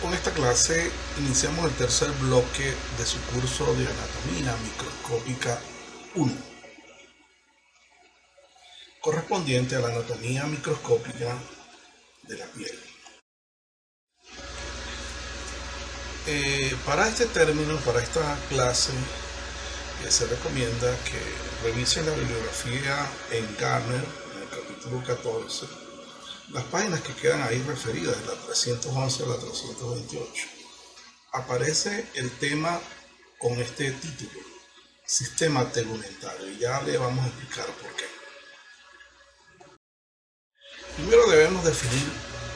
Con esta clase iniciamos el tercer bloque de su curso de Anatomía Microscópica 1, correspondiente a la anatomía microscópica de la piel. Para este término, para esta clase, se recomienda que revisen la bibliografía en Garner, en el capítulo 14, las páginas que quedan ahí referidas, de la 311 a la 328. Aparece el tema con este título, sistema tegumentario, y ya le vamos a explicar por qué. Primero debemos definir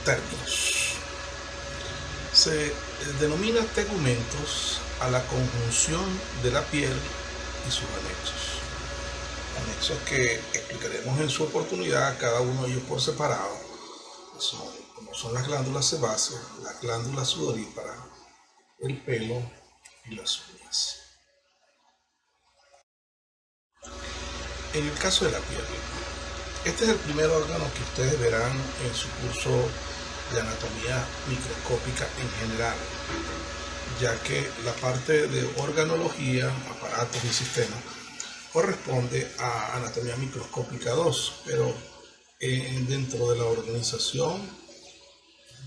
términos. Se denomina tegumentos a la conjunción de la piel y sus anexos que explicaremos en su oportunidad, cada uno de ellos por separado, como son las glándulas sebáceas, las glándulas sudoríparas, el pelo y las uñas. En el caso de la piel, este es el primer órgano que ustedes verán en su curso de anatomía microscópica en general, ya que la parte de organología, aparatos y sistemas corresponde a anatomía microscópica 2, pero dentro de la organización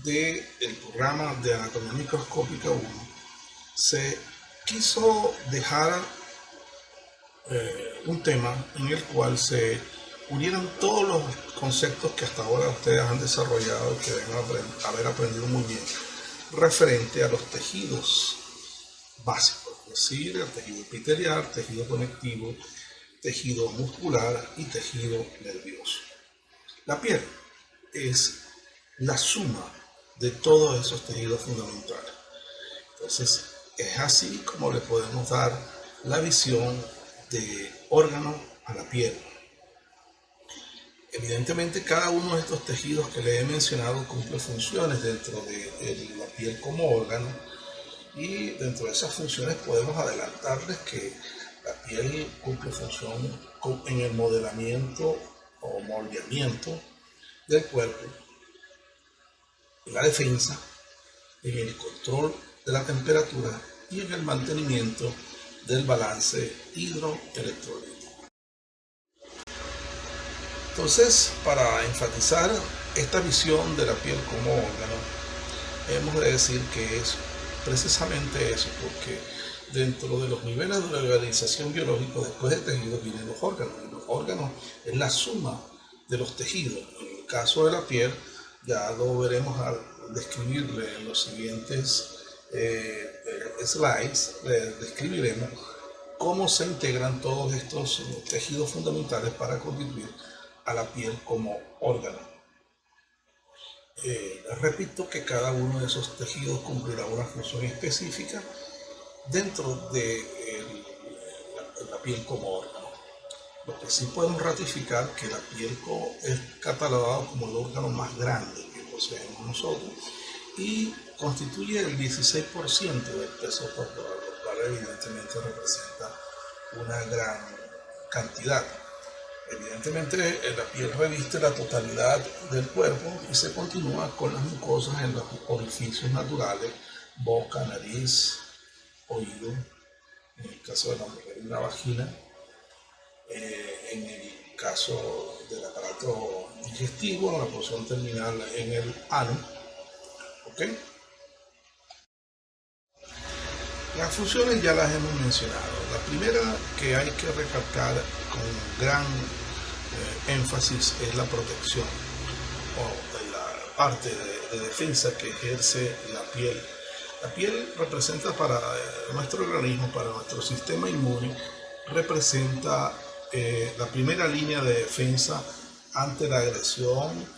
del programa de anatomía microscópica 1 se quiso dejar un tema en el cual se unieron todos los conceptos que hasta ahora ustedes han desarrollado y que deben haber aprendido muy bien referente a los tejidos básicos, es decir, el tejido epitelial, tejido conectivo, tejido muscular y tejido nervioso. La piel es la suma de todos esos tejidos fundamentales. Entonces, es así como le podemos dar la visión de órgano a la piel. Evidentemente, cada uno de estos tejidos que le he mencionado cumple funciones dentro de la piel como órgano, y dentro de esas funciones podemos adelantarles que la piel cumple función en el modelamiento o moldeamiento del cuerpo, en la defensa, en el control de la temperatura y en el mantenimiento del balance hidroelectrólico. Entonces, para enfatizar esta visión de la piel como órgano, hemos de decir que es precisamente eso, porque dentro de los niveles de organización biológica, después de tejidos vienen los órganos, y los órganos es la suma de los tejidos. En el caso de la piel, ya lo veremos al describirle en los siguientes slides, describiremos cómo se integran todos estos tejidos fundamentales para constituir a la piel como órgano. Repito que cada uno de esos tejidos cumplirá una función específica dentro de la piel como órgano. Lo que sí podemos ratificar que la piel es catalogada como el órgano más grande que poseemos nosotros y constituye el 16% del peso corporal, lo cual evidentemente representa una gran cantidad. Evidentemente, la piel reviste la totalidad del cuerpo y se continúa con las mucosas en los orificios naturales, boca, nariz, oído, en el caso de la mujer una vagina, en el caso del aparato digestivo, en la porción terminal en el ano. ¿Okay? Las funciones ya las hemos mencionado. La primera que hay que recalcar con gran énfasis es la protección o la parte de defensa que ejerce la piel. La piel representa para nuestro organismo, para nuestro sistema inmune, representa la primera línea de defensa ante la agresión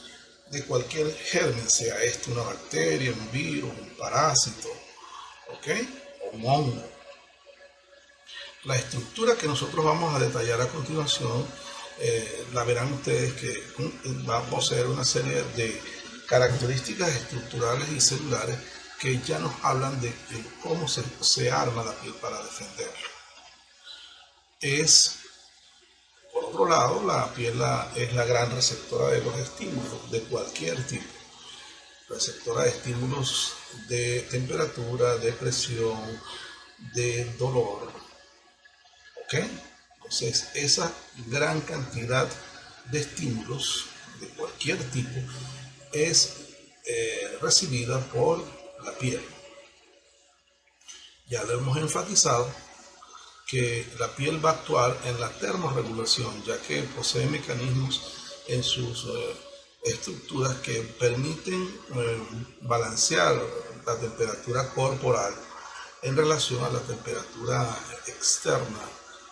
de cualquier germen, sea esto una bacteria, un virus, un parásito, ¿ok? O un hongo. La estructura que nosotros vamos a detallar a continuación, la verán ustedes que va a poseer una serie de características estructurales y celulares que ya nos hablan de cómo se arma la piel para defenderla. Por otro lado, la piel es la gran receptora de los estímulos de cualquier tipo. receptora de estímulos de temperatura, de presión, de dolor. ¿Ok? Entonces, esa gran cantidad de estímulos de cualquier tipo es recibida por la piel. Ya lo hemos enfatizado que la piel va a actuar en la termorregulación, ya que posee mecanismos en sus estructuras que permiten balancear la temperatura corporal en relación a la temperatura externa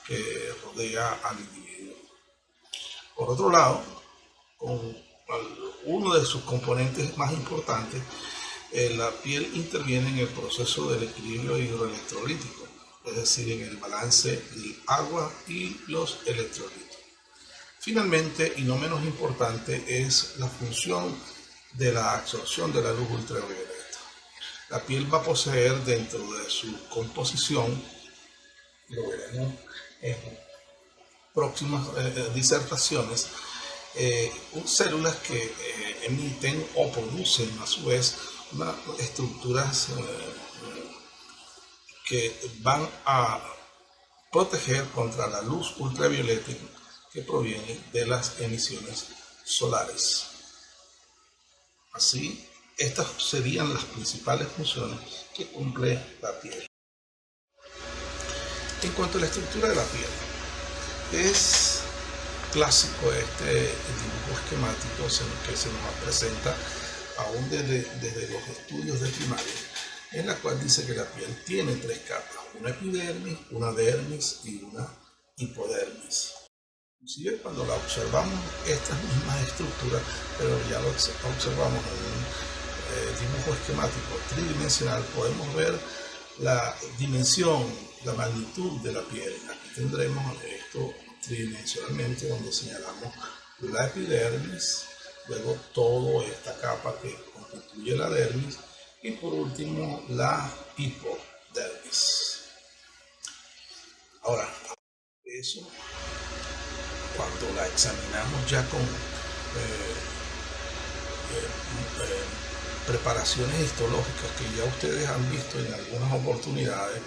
que rodea al individuo. Por otro lado, con uno de sus componentes más importantes, la piel interviene en el proceso del equilibrio hidroelectrolítico, es decir, en el balance del agua y los electrolitos. Finalmente, y no menos importante, es la función de la absorción de la luz ultravioleta. La piel va a poseer dentro de su composición, lo veremos en próximas disertaciones, células que emiten o producen a su vez unas estructuras que van a proteger contra la luz ultravioleta que proviene de las emisiones solares. Así, estas serían las principales funciones que cumple la piel. En cuanto a la estructura de la piel, es clásico este dibujo esquemático que se nos presenta aún desde los estudios de primaria, en la cual dice que la piel tiene tres capas: una epidermis, una dermis y una hipodermis. Inclusive cuando la observamos estas mismas estructuras, pero ya lo observamos en un dibujo esquemático tridimensional, podemos ver la dimensión, la magnitud de la piel. Aquí tendremos esto tridimensionalmente, donde señalamos la epidermis, luego toda esta capa que constituye la dermis y por último la hipodermis. Ahora, eso, cuando la examinamos ya con preparaciones histológicas que ya ustedes han visto en algunas oportunidades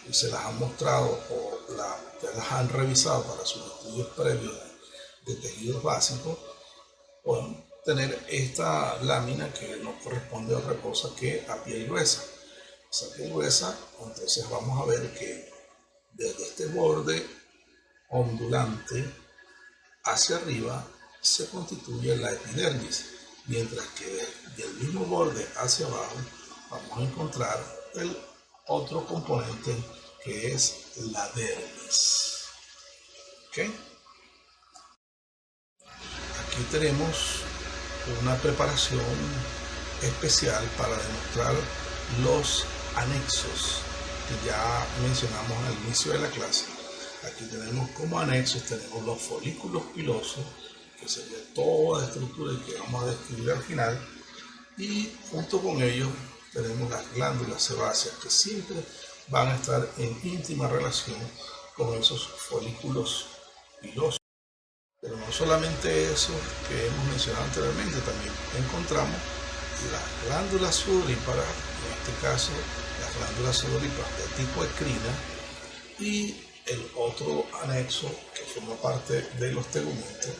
y se las han mostrado o las han revisado para sus estudios previos de tejidos básicos, pueden tener esta lámina que no corresponde a otra cosa que a piel gruesa. Esa piel gruesa, entonces vamos a ver que desde este borde ondulante hacia arriba se constituye la epidermis, mientras que del mismo borde hacia abajo vamos a encontrar el otro componente que es la dermis. ¿Okay? Aquí tenemos una preparación especial para demostrar los anexos que ya mencionamos al inicio de la clase. Aquí tenemos como anexos, tenemos los folículos pilosos, que sería toda la estructura que vamos a describir al final, y junto con ellos tenemos las glándulas sebáceas, que siempre van a estar en íntima relación con esos folículos pilosos. Pero no solamente eso que hemos mencionado anteriormente, también encontramos las glándulas sudoríparas, en este caso las glándulas sudoríparas de tipo ecrina, y el otro anexo que forma parte de los tegumentos.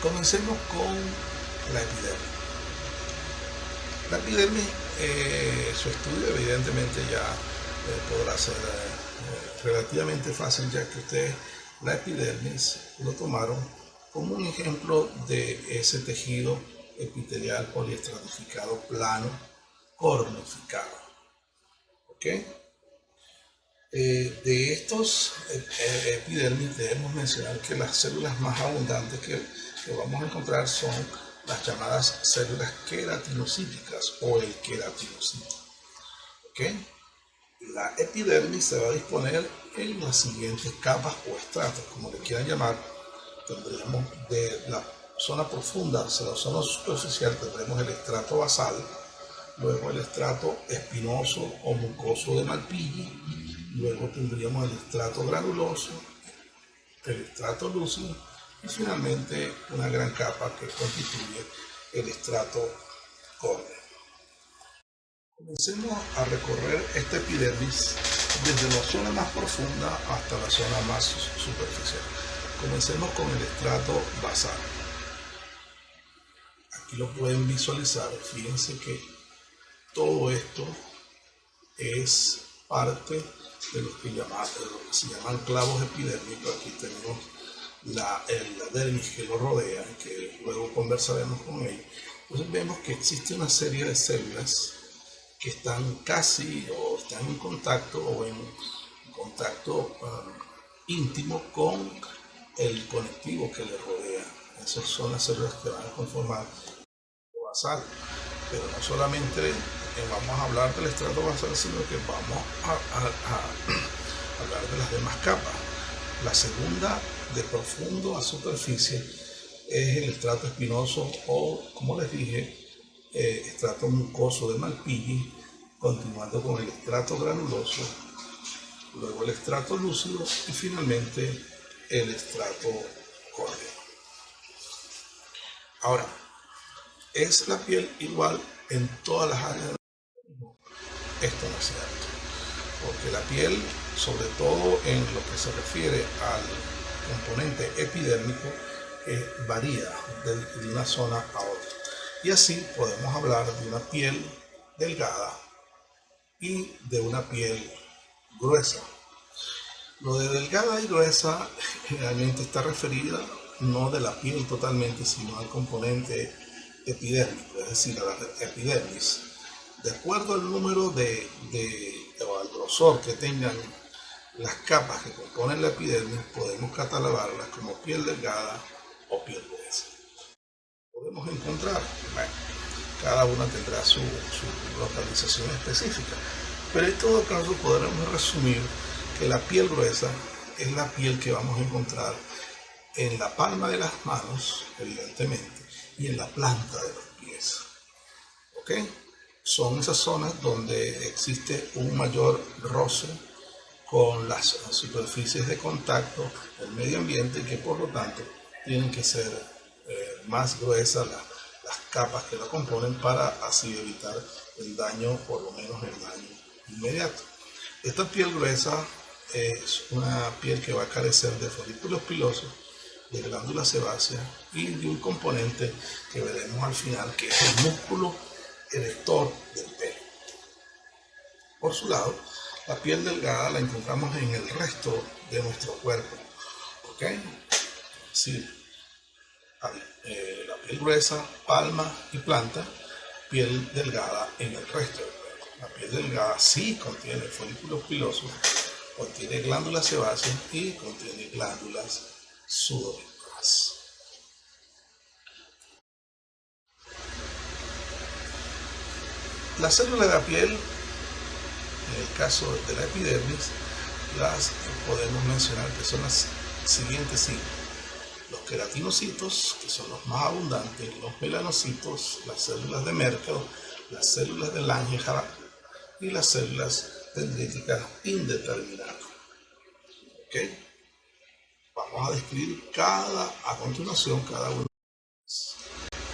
Comencemos con la epidermis. La epidermis, su estudio evidentemente ya podrá ser relativamente fácil, ya que ustedes la epidermis lo tomaron como un ejemplo de ese tejido epitelial poliestratificado plano cornificado. ¿Ok? De estos epidermis debemos mencionar que las células más abundantes que vamos a encontrar son las llamadas células queratinocíticas o el queratinocito. ¿Okay? La epidermis se va a disponer en las siguientes capas o estratos, como le quieran llamar. Tendremos de la zona profunda hacia la zona superficial, tendremos el estrato basal, luego el estrato espinoso o mucoso de Malpighi, luego tendríamos el estrato granuloso, el estrato lúcido y finalmente una gran capa que constituye el estrato córneo. Comencemos a recorrer esta epidermis desde la zona más profunda hasta la zona más superficial. Comencemos con el estrato basal. Aquí lo pueden visualizar. Fíjense que todo esto es parte de lo que se llaman clavos epidérmicos. Aquí tenemos la dermis que lo rodea, que luego conversaremos con ellos. Entonces vemos que existe una serie de células que están casi o están en contacto o en contacto íntimo con el conectivo que le rodea. Esas son las células que van a conformar el basal. Pero no solamente vamos a hablar del estrato basal, sino que vamos a hablar de las demás capas. La segunda, de profundo a superficie, es el estrato espinoso o, como les dije, estrato mucoso de Malpighi, continuando con el estrato granuloso, luego el estrato lúcido y finalmente el estrato córneo. Ahora, ¿es la piel igual en todas las áreas del organismo? Esto no es cierto, porque la piel, sobre todo en lo que se refiere al componente epidérmico, varía de una zona a otra. Y así podemos hablar de una piel delgada y de una piel gruesa. Lo de delgada y gruesa generalmente está referida no de la piel totalmente, sino al componente epidérmico, es decir, a la epidermis. De acuerdo al número o al grosor que tengan las capas que componen la epidermis, podemos catalogarlas como piel delgada o piel gruesa. Podemos encontrar, bueno, cada una tendrá su localización específica, pero en todo caso podremos resumir que la piel gruesa es la piel que vamos a encontrar en la palma de las manos, evidentemente, y en la planta de los pies. ¿Ok? Son esas zonas donde existe un mayor roce con las superficies de contacto del medio ambiente, que por lo tanto tienen que ser más gruesas las capas que la componen para así evitar el daño, por lo menos el daño inmediato. Esta piel gruesa es una piel que va a carecer de folículos pilosos, de glándula sebácea y de un componente que veremos al final, que es el músculo erector del pelo. Por su lado, la piel delgada la encontramos en el resto de nuestro cuerpo. ¿Ok? Sí. La piel gruesa, palma y planta, piel delgada en el resto del cuerpo. La piel delgada sí contiene folículos pilosos, contiene glándulas sebáceas y contiene glándulas sudoríparas. Las células de la piel, en el caso de la epidermis, las podemos mencionar que son las siguientes siglas: los queratinocitos, que son los más abundantes, los melanocitos, las células de Merkel, las células de Langerhans y las células dendríticas indeterminadas. ¿Ok? Vamos a describir a continuación cada uno.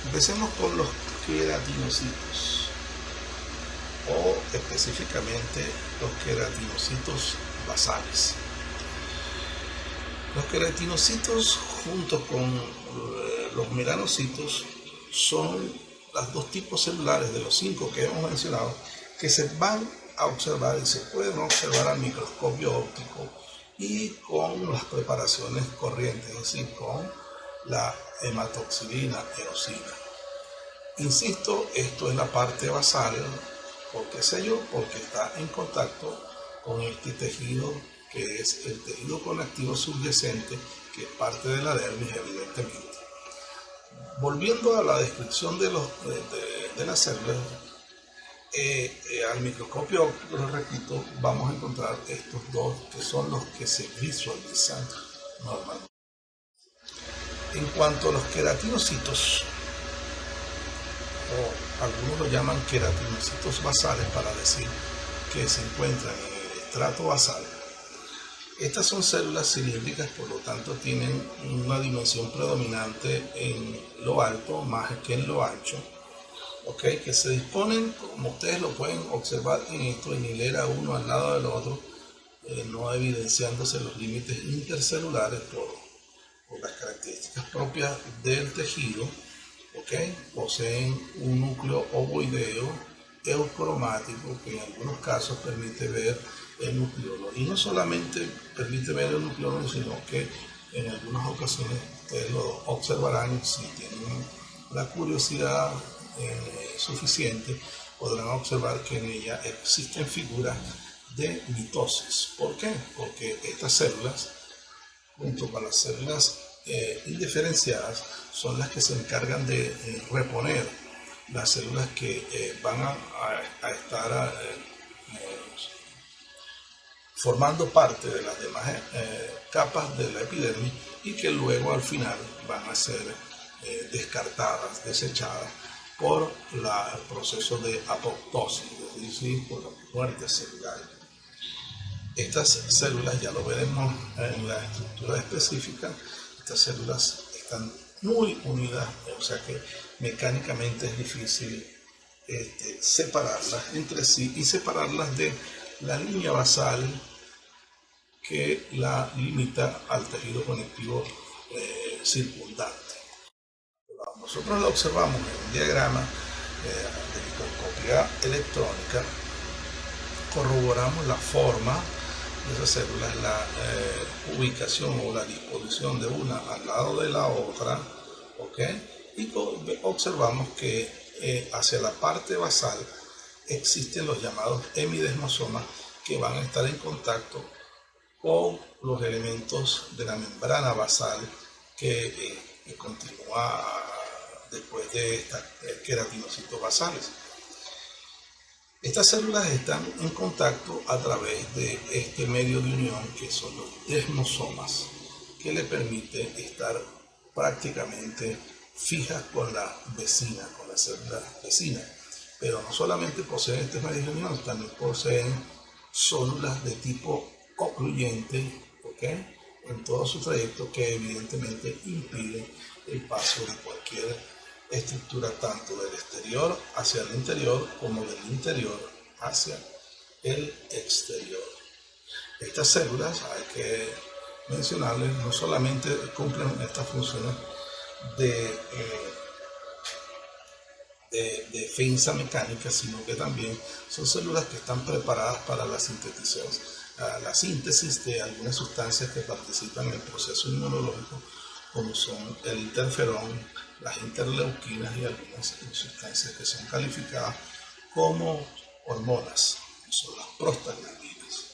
Empecemos con los queratinocitos, o específicamente los queratinocitos basales. Los queratinocitos, junto con los melanocitos, son los dos tipos celulares de los 5 que hemos mencionado que se van a observar y se pueden observar al microscopio óptico y con las preparaciones corrientes, es decir, con la hematoxilina, eosina. Insisto, esto es la parte basal. ¿Por qué sé yo? Porque está en contacto con este tejido, que es el tejido conectivo subyacente, que es parte de la dermis, evidentemente. Volviendo a la descripción de las células, al microscopio óptico, lo repito, vamos a encontrar estos dos, que son los que se visualizan normalmente. En cuanto a los queratinocitos, o algunos lo llaman queratinocitos basales para decir que se encuentran en el estrato basal, Estas son células cilíndricas, por lo tanto tienen una dimensión predominante en lo alto más que en lo ancho, ¿okay? Que se disponen, como ustedes lo pueden observar en esto, en hilera uno al lado del otro, no evidenciándose los límites intercelulares por las características propias del tejido, ¿okay? Poseen un núcleo ovoideo eucromático que en algunos casos permite ver el nucleolo. Y no solamente permite ver el nucleolo, sino que en algunas ocasiones ustedes lo observarán, si tienen la curiosidad suficiente, podrán observar que en ella existen figuras de mitosis. ¿Por qué? Porque estas células, junto con las células indiferenciadas, son las que se encargan de reponer las células que van a estar formando parte de las demás capas de la epidermis y que luego al final van a ser descartadas, desechadas por el proceso de apoptosis, es decir, por la muerte celular. Estas células, ya lo veremos en la estructura específica, estas células están muy unidas, o sea que mecánicamente es difícil separarlas entre sí y separarlas de la línea basal que la limita al tejido conectivo circundante. Nosotros lo observamos en un diagrama de microscopía electrónica, corroboramos la forma de esas células, la ubicación o la disposición de una al lado de la otra, ¿okay? Y observamos que hacia la parte basal existen los llamados hemidesmosomas que van a estar en contacto con los elementos de la membrana basal que continúa después de estos queratinocitos basales. Estas células están en contacto a través de este medio de unión que son los desmosomas, que le permite estar prácticamente fijas con la vecina, con la célula vecina. Pero no solamente poseen este medio de unión, también poseen células de tipo ocluyente, ¿okay? En todo su trayecto, que evidentemente impiden el paso de cualquier estructura, tanto del exterior hacia el interior como del interior hacia el exterior. Estas células, hay que mencionarles, no solamente cumplen estas funciones de defensa mecánica, sino que también son células que están preparadas para la síntesis de algunas sustancias que participan en el proceso inmunológico, como son el interferón, las interleuquinas y algunas sustancias que son calificadas como hormonas, que son las prostaglandinas.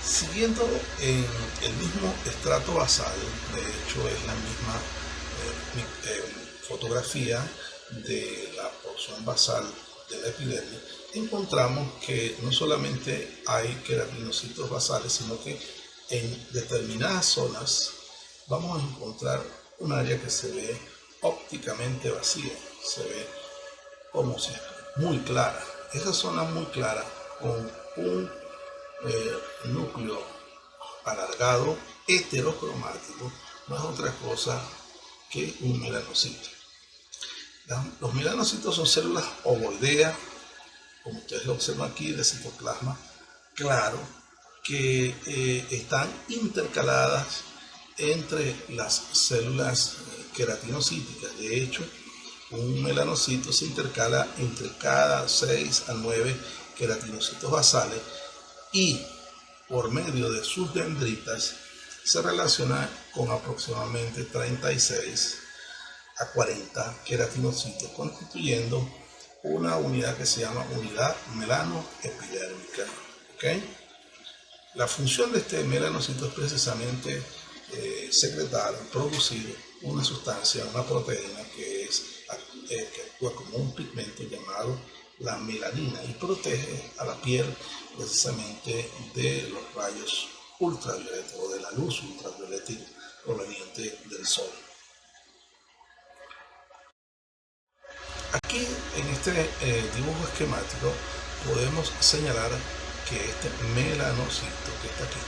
Siguiendo en el mismo estrato basal, de hecho es la misma fotografía de la porción basal de la epidermis, encontramos que no solamente hay queratinocitos basales, sino que en determinadas zonas vamos a encontrar un área que se ve ópticamente vacía, se ve como si muy clara. Esa zona muy clara con un núcleo alargado heterocromático no es otra cosa que un melanocito. Los melanocitos son células ovoideas, como ustedes lo observan aquí, de citoplasma claro, que están intercaladas entre las células queratinocíticas. De hecho, un melanocito se intercala entre cada 6 a 9 queratinocitos basales y por medio de sus dendritas se relaciona con aproximadamente 36 a 40 queratinocitos, constituyendo una unidad que se llama unidad melanoepidérmica. ¿Okay? La función de este melanocito es precisamente secretar, producir una sustancia, una proteína que actúa como un pigmento llamado la melanina y protege a la piel precisamente de los rayos ultravioletas o de la luz ultravioleta proveniente del sol. Aquí en este dibujo esquemático podemos señalar que este melanocito que está aquí.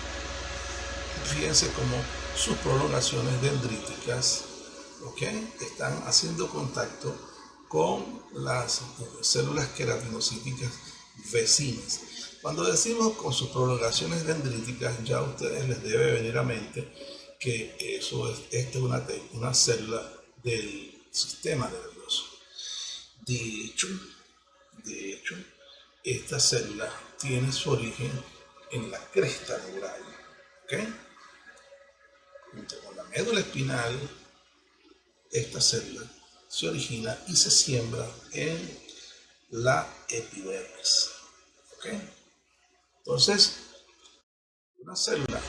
Fíjense cómo sus prolongaciones dendríticas, ¿ok?, están haciendo contacto con las células queratinocíticas vecinas. Cuando decimos con sus prolongaciones dendríticas, ya a ustedes les debe venir a mente que esta es una célula del sistema nervioso. De hecho, esta célula tiene su origen en la cresta neural, ¿ok? Junto con la médula espinal, esta célula se origina y se siembra en la epidermis, ¿ok? Entonces, una célula,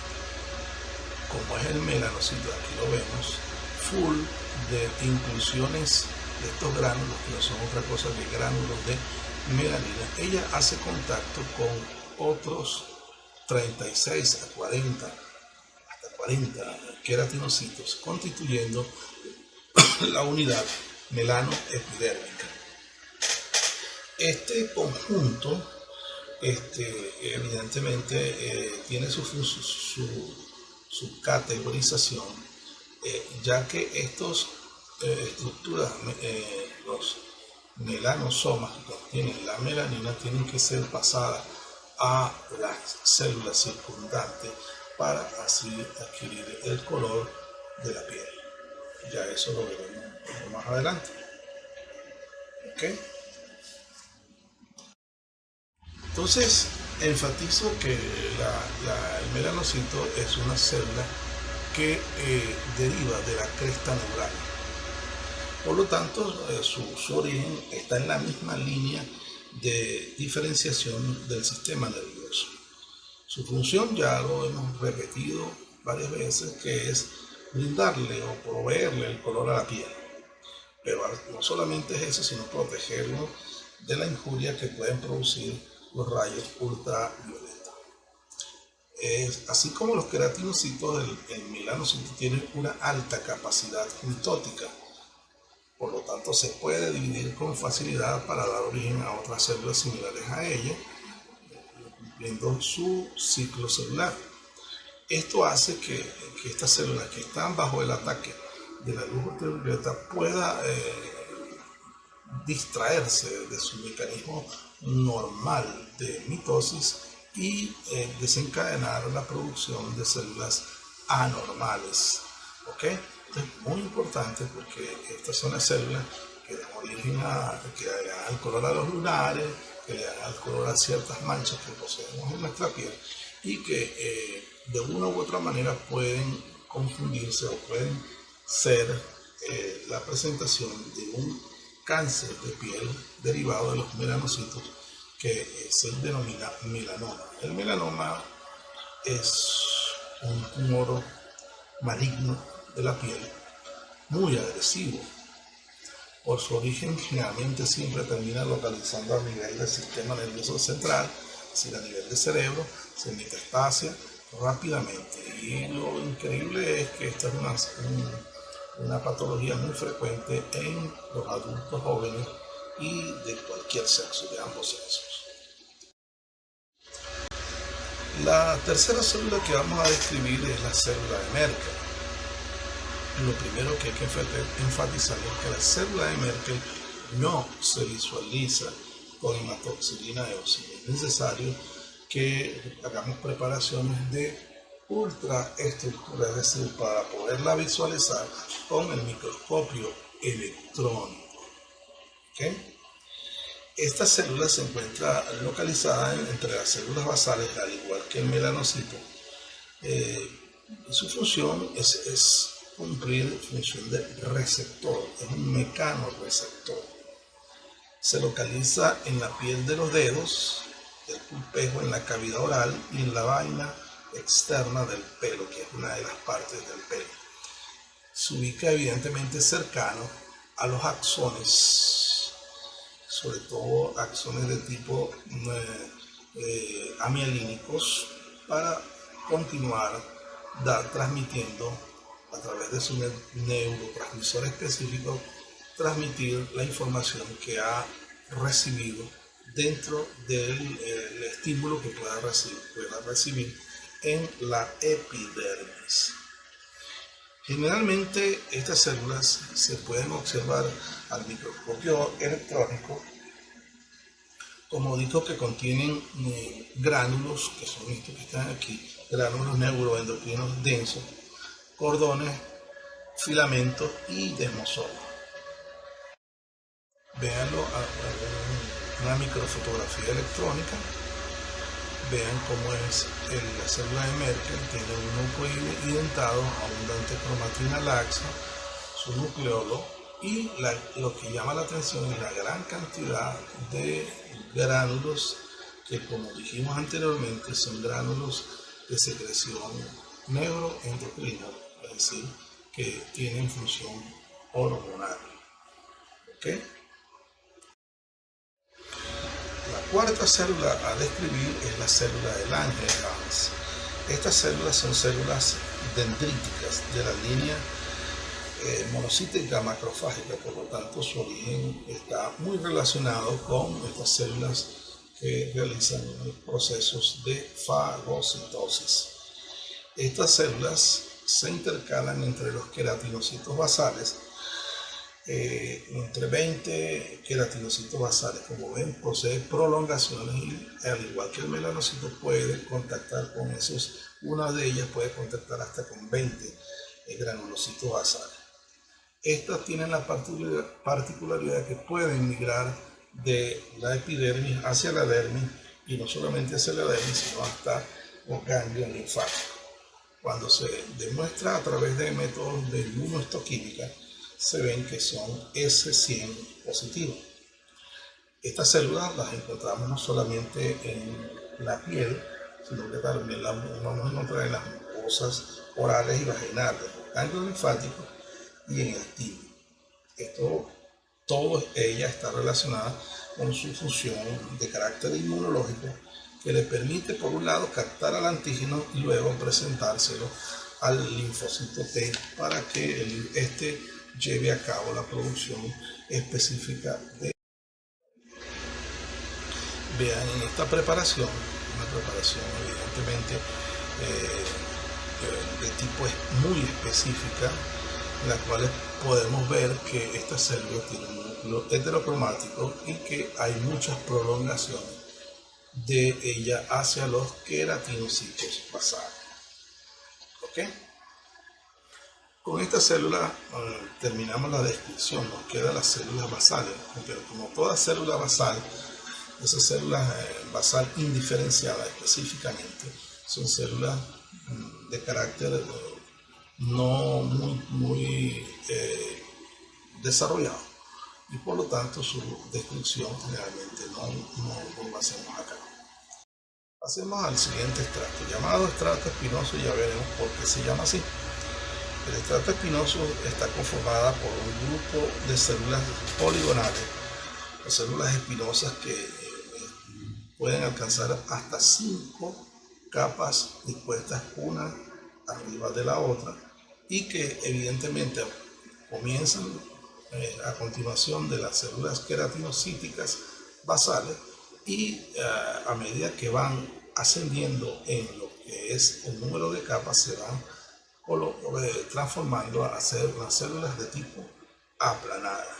como es el melanocito, aquí lo vemos, full de inclusiones de estos gránulos, que no son otra cosa que gránulos de melanina, ella hace contacto con otros 36 a 40, hasta 40 queratinocitos, constituyendo la unidad melanoepidérmica. Este conjunto evidentemente tiene su categorización, ya que estas estructuras, los melanosomas que contienen la melanina, tienen que ser pasadas a las células circundantes para así adquirir el color de la piel. Ya eso lo veremos un poco más adelante. ¿Ok? Entonces, enfatizo que el melanocito es una célula que deriva de la cresta neural. Por lo tanto, su origen está en la misma línea de diferenciación del sistema nervioso. Su función ya lo hemos repetido varias veces, que es brindarle o proveerle el color a la piel. Pero no solamente es eso, sino protegerlo de la injuria que pueden producir los rayos ultravioleta. Así como los queratinocitos, el melanocito tiene una alta capacidad mitótica. Por lo tanto, se puede dividir con facilidad para dar origen a otras células similares a ella, cumpliendo su ciclo celular. Esto hace que estas células que están bajo el ataque de la luz ultravioleta pueda distraerse de su mecanismo normal de mitosis y desencadenar la producción de células anormales. ¿Ok? Esto es muy importante porque estas son las células que dan origen que le dan el color a los lunares, que le dan el color a ciertas manchas que poseemos en nuestra piel y que de una u otra manera pueden confundirse o pueden ser la presentación de un cáncer de piel derivado de los melanocitos, que se denomina melanoma. El melanoma es un tumor maligno de la piel, muy agresivo. Por su origen, generalmente siempre termina localizando a nivel del sistema nervioso central, es decir, a nivel del cerebro, se metastasia rápidamente. Y lo increíble es que esta es una patología muy frecuente en los adultos jóvenes y de cualquier sexo, de ambos sexos. La tercera célula que vamos a describir es la célula de Merkel. Lo primero que hay que enfatizar es que la célula de Merkel no se visualiza con hematoxilina eosina. Es necesario que hagamos preparaciones de ultraestructura, es decir, para poderla visualizar con el microscopio electrónico. ¿Okay? Esta célula se encuentra localizada entre las células basales, al igual que el melanocito. Su función es cumplir función de receptor, es un mecanorreceptor. Se localiza en la piel de los dedos, el pulpejo, en la cavidad oral y en la vaina externa del pelo, que es una de las partes del pelo. Se ubica evidentemente cercano a los axones, sobre todo axones de tipo amielínicos, para continuar transmitiendo a través de su neurotransmisor específico, transmitir la información que ha recibido dentro del estímulo que pueda recibir en la epidermis. Generalmente estas células se pueden observar al microscopio electrónico como digo, que contienen gránulos, que son estos que están aquí, gránulos neuroendocrinos densos, cordones, filamentos y desmosomas. Véanlo a una microfotografía electrónica. Vean cómo es la célula de Merkel. Tiene un núcleo identado, abundante cromatina laxa, su nucleolo, y lo que llama la atención es la gran cantidad de gránulos que, como dijimos anteriormente, son gránulos de secreción neuroendocrina, es decir, que tienen función hormonal. ¿Okay? La cuarta célula a describir es la célula de Langerhans. Estas células son células dendríticas de la línea monocítica macrofágica, por lo tanto su origen está muy relacionado con estas células que realizan procesos de fagocitosis. Estas células se intercalan entre los queratinocitos basales, entre 20 queratinocitos basales. Como ven, posee prolongaciones y, al igual que el melanocito, puede contactar con esos. Una de ellas puede contactar hasta con 20 granulocitos basales. Estas tienen la particularidad que pueden migrar de la epidermis hacia la dermis, y no solamente hacia la dermis, sino hasta los ganglios linfáticos. Cuando se demuestra a través de métodos de inmunohistoquímica, se ven que son S100 positivos. Estas células las encontramos no solamente en la piel, sino que también las vamos a encontrar en las mucosas orales y vaginales, los ganglios linfáticos y en el timo. Todo ella está relacionada con su función de carácter inmunológico, que le permite, por un lado, captar al antígeno y luego presentárselo al linfocito T para que este lleve a cabo la producción específica de. Vean en esta preparación, una preparación evidentemente de tipo muy específica, en la cual podemos ver que esta célula tiene un núcleo heterocromático y que hay muchas prolongaciones de ella hacia los queratinocitos basales. ¿Okay? Con esta célula terminamos la descripción. Nos quedan las células basales, pero como toda célula basal, esas células basal indiferenciadas específicamente son células de carácter no muy desarrollado, y por lo tanto su descripción generalmente no lo hacemos acá. Pasemos al siguiente estrato, llamado estrato espinoso. Ya veremos por qué se llama así. El estrato espinoso está conformada por un grupo de células poligonales, o células espinosas que pueden alcanzar hasta 5 capas dispuestas una arriba de la otra, y que evidentemente comienzan a continuación de las células queratinocíticas basales, y a medida que van ascendiendo en lo que es el número de capas, se van transformando a ser unas células de tipo aplanada.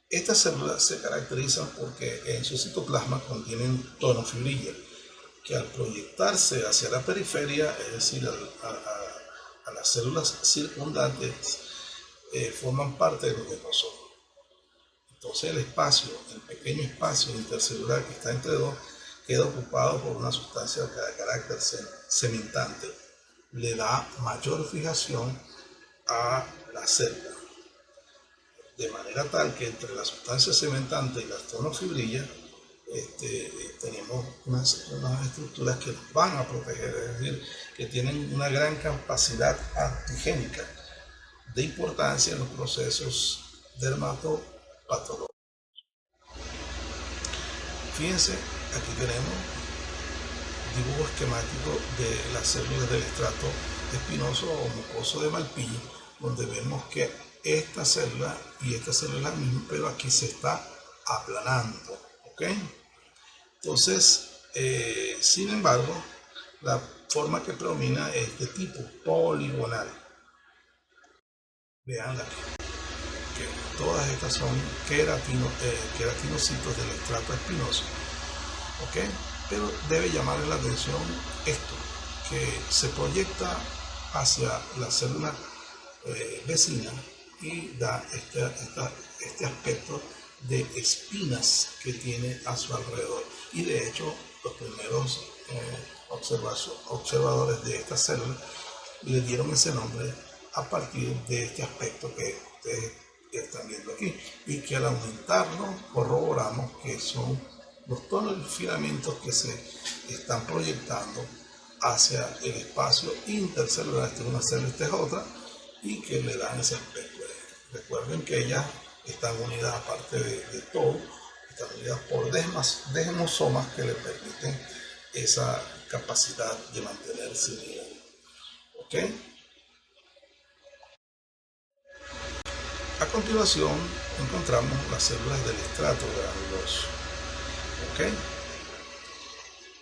Estas células se caracterizan porque en su citoplasma contienen tonofibrilla, que al proyectarse hacia la periferia, es decir, a las células circundantes, forman parte de los desmosomas. Entonces el pequeño espacio intercelular que está entre dos, queda ocupado por una sustancia de carácter cementante. Le da mayor fijación a la célula, de manera tal que entre la sustancia cementante y las tonofibrillas tenemos unas estructuras que nos van a proteger, es decir, que tienen una gran capacidad antigénica de importancia en los procesos dermatopatológicos. Fíjense, aquí tenemos dibujo esquemático de las células del estrato espinoso o mucoso de Malpighi, donde vemos que esta célula y esta célula es la misma, pero aquí se está aplanando. ¿ok? Entonces, sin embargo, la forma que predomina es de tipo poligonal. Vean aquí, que todas estas son queratinocitos del estrato espinoso, ¿ok? Pero debe llamarle la atención esto, que se proyecta hacia la célula vecina y da este aspecto de espinas que tiene a su alrededor. Y de hecho, los primeros observadores de esta célula le dieron ese nombre a partir de este aspecto que ustedes están viendo aquí, y que al aumentarlo corroboramos que son los tonos de filamentos que se están proyectando hacia el espacio intercelular. Esta es una célula, esta es otra, y que le dan ese aspecto. Recuerden que ellas están unidas, aparte de todo, están unidas por desmosomas que le permiten esa capacidad de mantenerse unida. ¿Ok? A continuación encontramos las células del estrato granuloso. ¿Ok?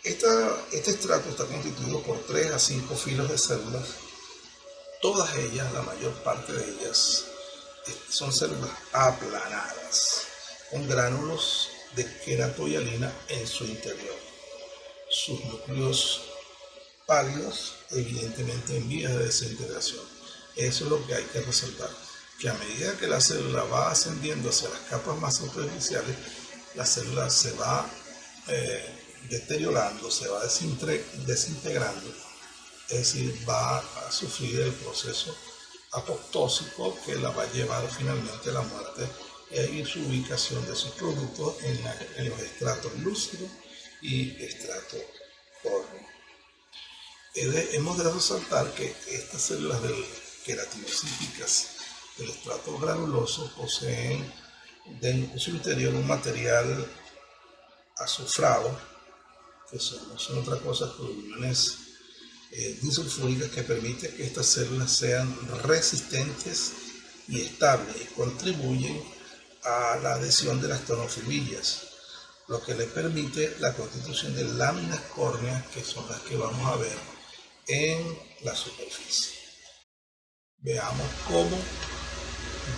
Este estrato está constituido por 3 a 5 filos de células. Todas ellas, la mayor parte de ellas, son células aplanadas, con gránulos de queratohialina en su interior. Sus núcleos pálidos, evidentemente en vías de desintegración. Eso es lo que hay que resaltar, que a medida que la célula va ascendiendo hacia las capas más superficiales, la célula se va deteriorando, se va desintegrando, es decir, va a sufrir el proceso apoptósico que la va a llevar finalmente a la muerte y su ubicación de sus productos en los estratos lúcidos y estrato córneo. Hemos de resaltar que estas células queratinocíticas del estrato granuloso poseen en su interior un material azufrado, que no son otra cosa que uniones disulfúricas, que permite que estas células sean resistentes y estables y contribuyen a la adhesión de las tonofibillas, lo que le permite la constitución de láminas córneas, que son las que vamos a ver en la superficie. Veamos cómo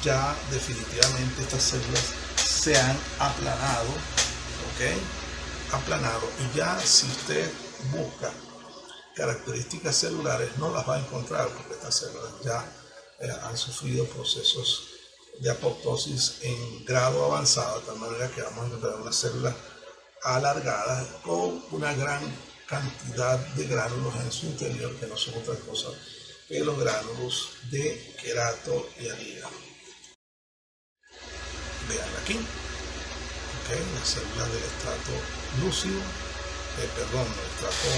ya definitivamente estas células se han aplanado, ¿ok? Aplanado, y ya si usted busca características celulares no las va a encontrar, porque estas células ya han sufrido procesos de apoptosis en grado avanzado, de tal manera que vamos a encontrar una célula alargada con una gran cantidad de gránulos en su interior, que no son otra cosa que los gránulos de queratohialina. Vean aquí, ¿okay? Las células del estrato lúcido, del estrato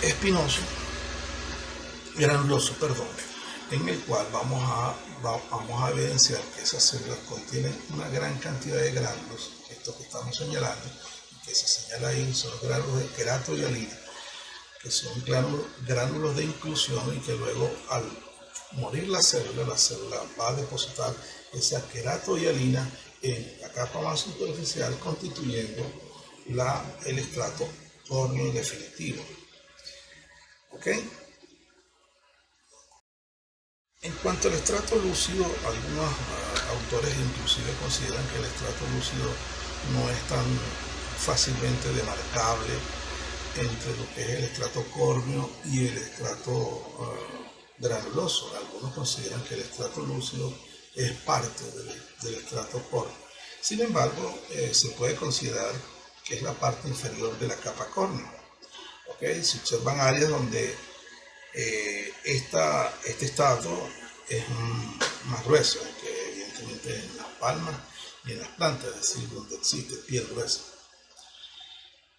espinoso, granuloso, en el cual vamos a evidenciar que esas células contienen una gran cantidad de gránulos, esto que estamos señalando, y que se señala ahí, son los gránulos de queratohialina, que son gránulos de inclusión, y que luego al morir la célula va a depositar esa queratohialina en la capa más superficial, constituyendo el estrato córneo definitivo. ¿Ok? En cuanto al estrato lúcido, algunos autores inclusive consideran que el estrato lúcido no es tan fácilmente demarcable entre lo que es el estrato córneo y el estrato granuloso. Algunos consideran que el estrato lúcido es parte del estrato córneo. Sin embargo, se puede considerar que es la parte inferior de la capa córnea. ¿Okay? Si observan áreas donde este estrato es más grueso, que evidentemente en las palmas y en las plantas, es decir, donde existe piel gruesa.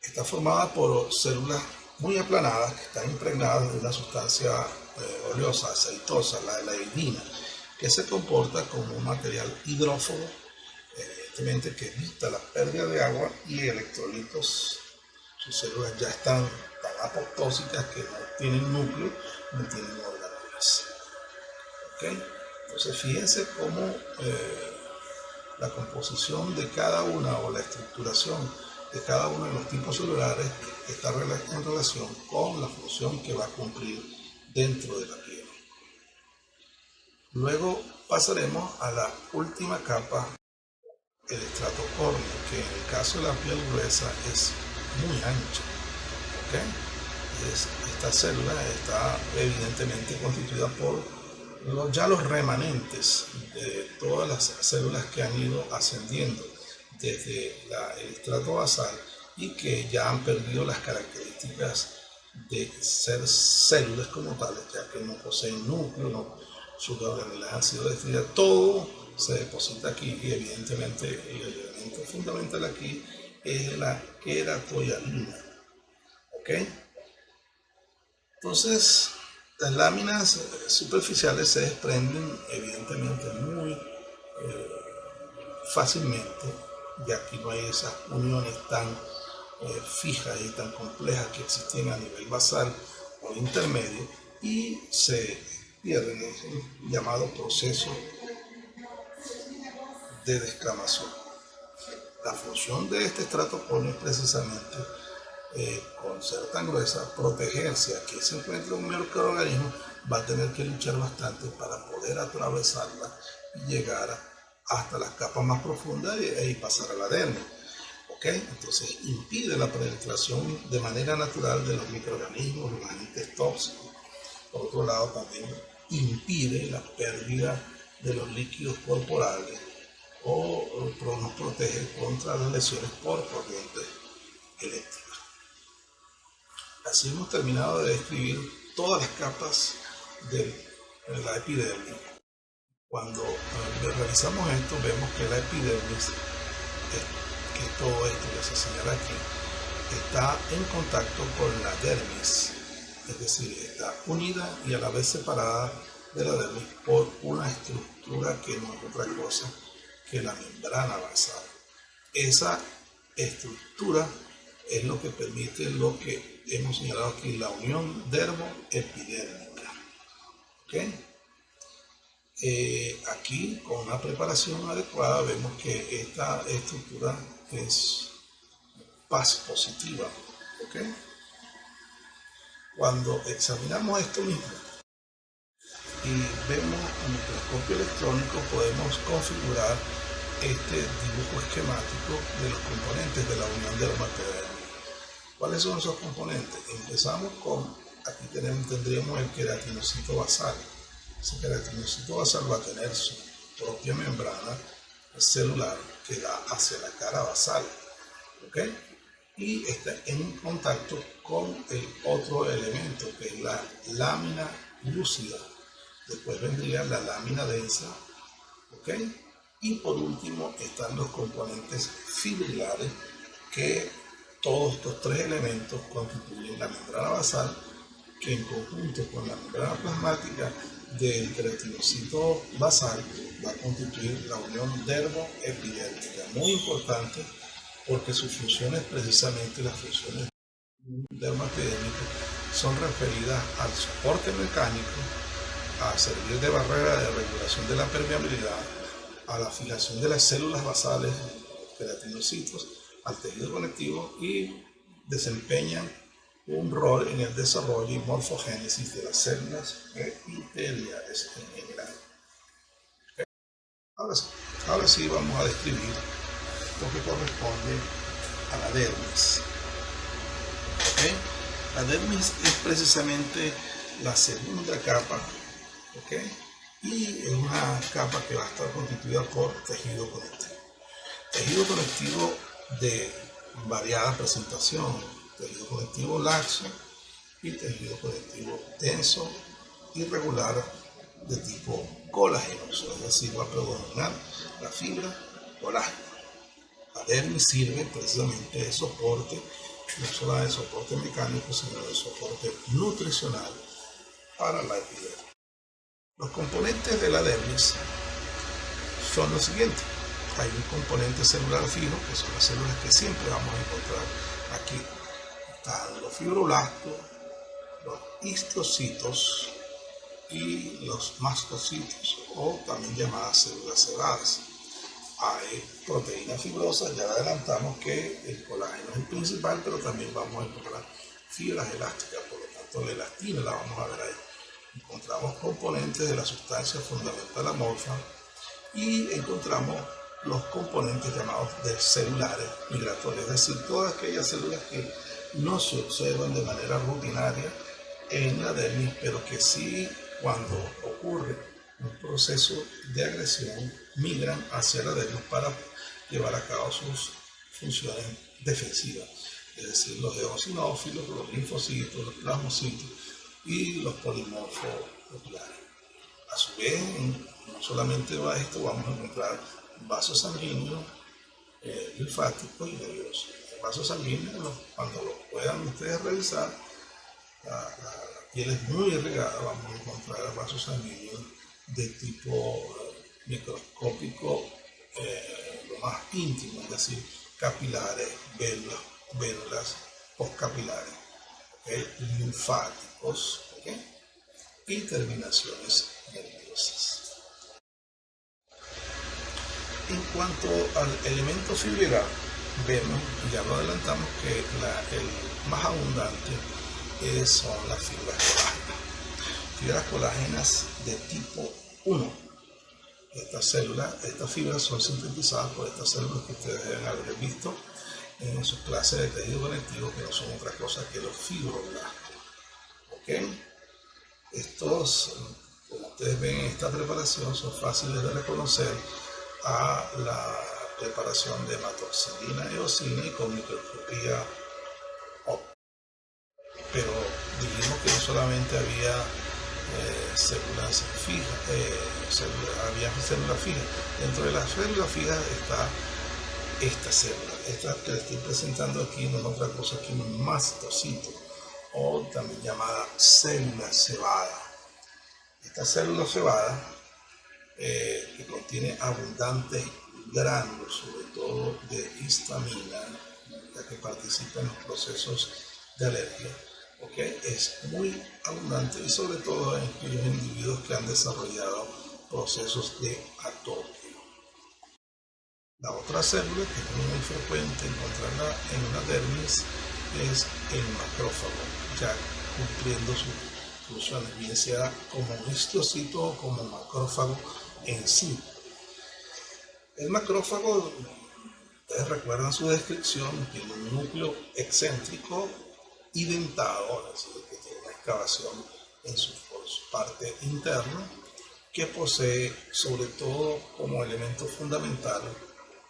Está formada por células muy aplanadas que están impregnadas de una sustancia oleosa, aceitosa, la eidina, que se comporta como un material hidrófobo, evidentemente que evita la pérdida de agua y electrolitos. Sus células ya están tan apoptósicas que no tienen núcleo ni tienen organelas. ¿Okay? Entonces fíjense cómo la composición de cada una o la estructuración de cada uno de los tipos celulares está en relación con la función que va a cumplir dentro de la piel. Luego pasaremos a la última capa, el estrato córneo, que en el caso de la piel gruesa es muy ancho. Esta célula está evidentemente constituida por los remanentes de todas las células que han ido ascendiendo desde el estrato basal y que ya han perdido las características de ser células como tales, ya que no poseen núcleo, sus organelas han sido destruidas, todo se deposita aquí y evidentemente el elemento fundamental aquí es la queratoialina. Entonces, las láminas superficiales se desprenden evidentemente muy fácilmente, ya aquí no hay esas uniones tan fijas y tan complejas que existían a nivel basal o intermedio, y se pierden el llamado proceso de descamación. La función de este estrato córneo es precisamente, con ser tan gruesa, protegerse. Aquí se encuentra un microorganismo, va a tener que luchar bastante para poder atravesarla y llegar hasta las capas más profundas y pasar a la dermis. Entonces impide la penetración de manera natural de los microorganismos, los agentes tóxicos. Por otro lado, también impide la pérdida de los líquidos corporales o nos protege contra las lesiones por corrientes eléctricas. Así hemos terminado de describir todas las capas de la epidermis. Cuando realizamos esto, vemos que la epidermis, que es todo esto que se señala aquí, está en contacto con la dermis, es decir, está unida y a la vez separada de la dermis por una estructura que no es otra cosa que la membrana basal. Esa estructura es lo que permite lo que hemos señalado aquí, la unión dermoepidérmica. Aquí, con una preparación adecuada, vemos que esta estructura es paz positiva. Cuando examinamos esto mismo y vemos un microscopio electrónico, podemos configurar este dibujo esquemático de los componentes de la unión dermoepidérmica. ¿Cuáles son esos componentes? Empezamos con, aquí tendríamos el queratinocito basal. Ese queratinocito basal va a tener su propia membrana celular que da hacia la cara basal, y está en contacto con el otro elemento, que es la lámina lúcida. Después vendría la lámina densa, y por último están los componentes fibrilares, que todos estos tres elementos constituyen la membrana basal, que en conjunto con la membrana plasmática del queratinocito basal va a constituir la unión dermoepidérmica, muy importante porque sus funciones, precisamente las funciones dermoepidérmicas, son referidas al soporte mecánico, a servir de barrera de regulación de la permeabilidad, a la fijación de las células basales, queratinocitos, al tejido conectivo, y desempeñan un rol en el desarrollo y morfogénesis de las células epiteliales en general. Ahora sí vamos a describir lo que corresponde a la dermis. La dermis es precisamente la segunda capa, y es una capa que va a estar constituida por tejido conectivo. Tejido conectivo de variada presentación, tejido conectivo laxo y tejido conectivo denso y regular de tipo colagenoso, es decir, va a predominar la fibra colágena. La dermis sirve precisamente de soporte, no solo de soporte mecánico, sino de soporte nutricional para la epidermis. Los componentes de la dermis son los siguientes. Hay un componente celular fijo, que son las células que siempre vamos a encontrar aquí. Están los fibroblastos, los histocitos y los mastocitos, o también llamadas células cebadas. hay proteínas fibrosas, ya adelantamos que el colágeno es el principal, pero también vamos a encontrar fibras elásticas, por lo tanto la elastina la vamos a ver ahí. Encontramos componentes de la sustancia fundamental amorfa y encontramos los componentes llamados de celulares migratorios, es decir, todas aquellas células que no se observan de manera rutinaria en la dermis, pero que sí, cuando ocurre un proceso de agresión, migran hacia la dermis para llevar a cabo sus funciones defensivas, es decir, los eosinófilos, los linfocitos, los plasmocitos y los polimorfos oculares. A su vez, no solamente va esto, vamos a encontrar vasos sanguíneos, linfáticos y nerviosos. El vaso sanguíneo, cuando lo puedan ustedes revisar, la piel es muy irrigada, vamos a encontrar vasos sanguíneos de tipo microscópico, lo más íntimo, es decir, capilares, vénulas postcapilares, linfáticos, y terminaciones nerviosas. En cuanto al elemento fibrillar, vemos, ya lo adelantamos, que el más abundante son las fibras colágenas. Fibras colágenas de tipo 1. Estas fibras son sintetizadas por estas células que ustedes deben haber visto en sus clases de tejido conectivo, que no son otra cosa que los fibroblastos. Estos, como ustedes ven en esta preparación, son fáciles de reconocer a la preparación de hematoxilina, eosina y con microscopía óptica. Pero dijimos que no solamente había células fijas, había células fijas. Dentro de las células fijas está esta célula, esta que les estoy presentando aquí, no es otra cosa que un mastocito, o también llamada célula cebada. Esta célula cebada, que contiene abundantes gránulos, sobre todo de histamina, ya que participa en los procesos de alergia, es muy abundante y sobre todo en aquellos individuos que han desarrollado procesos de atopia. La otra célula, que es muy frecuente encontrarla en una dermis, es el macrófago, ya cumpliendo sus funciones, bien sea como un histocito o como macrófago en sí. El macrófago, ustedes recuerdan su descripción, tiene un núcleo excéntrico y dentado, es decir, que tiene una excavación por su parte interna, que posee sobre todo como elemento fundamental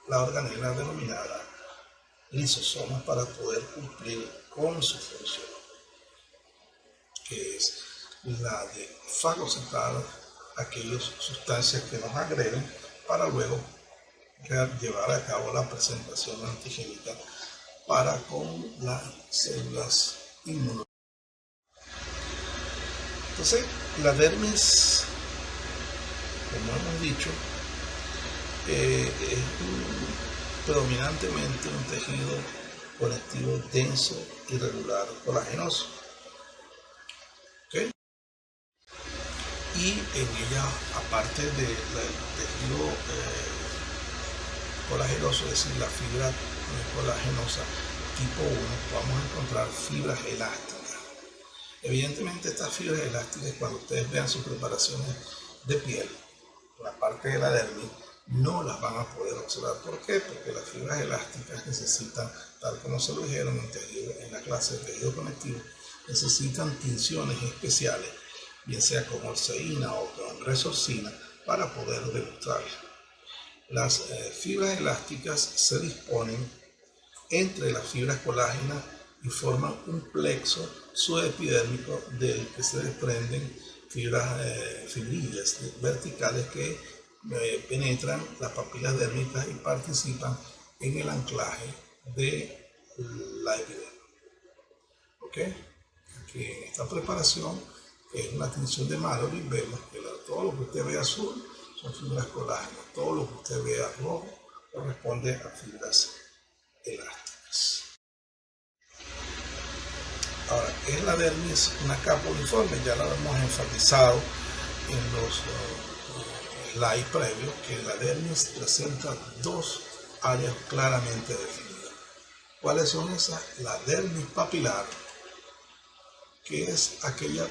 la organela denominada lisosomas para poder cumplir con su función, que es la de fagocitar aquellas sustancias que nos agreden para luego llevar a cabo la presentación antigénica para con las células inmunológicas. Entonces, la dermis, como hemos dicho, es predominantemente un tejido conectivo denso, irregular, colagenoso. Y en ella, aparte del tejido colagenoso, es decir, la fibra colagenosa tipo 1, vamos a encontrar fibras elásticas. Evidentemente, estas fibras elásticas, cuando ustedes vean sus preparaciones de piel, la parte de la dermis, no las van a poder observar. ¿Por qué? Porque las fibras elásticas necesitan, tal como se lo dijeron en la clase de tejido conectivo, necesitan tinciones especiales, bien sea con orceína o con resorcina, para poder demostrarlas. Las fibras elásticas se disponen entre las fibras colágenas y forman un plexo subepidérmico del que se desprenden fibrillas verticales que penetran las papilas dérmicas y participan en el anclaje de la epidermis. Aquí en esta preparación, que es una tinción de Mallory, vemos que todo lo que usted ve azul son fibras colágenas, todo lo que usted ve rojo corresponde a fibras elásticas. Ahora, ¿es la dermis una capa uniforme? Ya lo hemos enfatizado en los slide previo que la dermis presenta dos áreas claramente definidas. ¿Cuáles son esas? La dermis papilar, que es aquella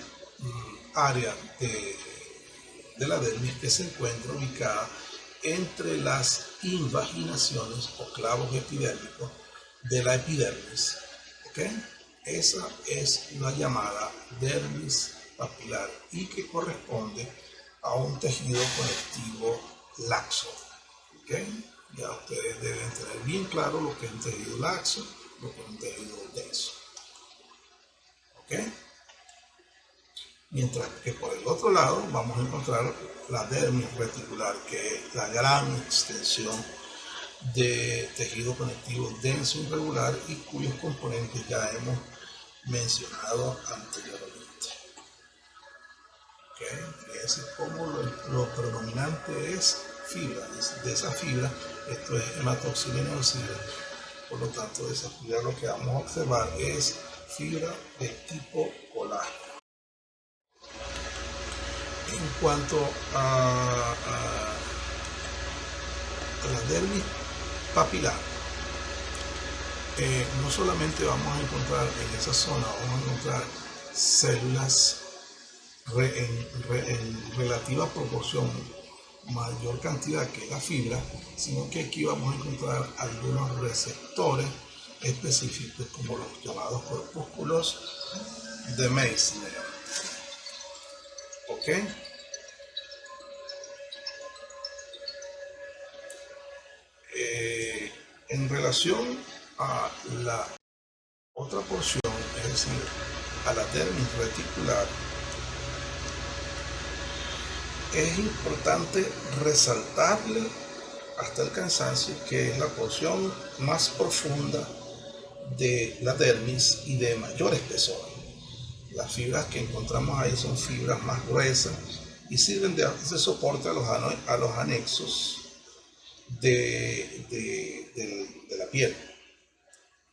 área de la dermis que se encuentra ubicada entre las invaginaciones o clavos epidérmicos de la epidermis. ¿Okay? Esa es la llamada dermis papilar y que corresponde a un tejido conectivo laxo. ¿Okay? Ya ustedes deben tener bien claro lo que es un tejido laxo, lo que es un tejido denso. ¿Okay? Mientras que por el otro lado vamos a encontrar la dermis reticular, que es la gran extensión de tejido conectivo denso irregular y cuyos componentes ya hemos mencionado anteriormente. ¿Okay? Fíjense cómo lo predominante es fibra. De esa fibra, esto es hematoxilina ósea. Por lo tanto, de esa fibra lo que vamos a observar es fibra de tipo colágeno. En cuanto a la dermis papilar, no solamente vamos a encontrar en esa zona, vamos a encontrar células en relativa proporción mayor cantidad que la fibra, sino que aquí vamos a encontrar algunos receptores específicos como los llamados corpúsculos de Meissner. ¿Ok? En relación a la otra porción, es decir, a la dermis reticular, es importante resaltarle hasta el cansancio que es la porción más profunda de la dermis y de mayor espesor. Las fibras que encontramos ahí son fibras más gruesas y sirven de soporte a los anexos de la piel.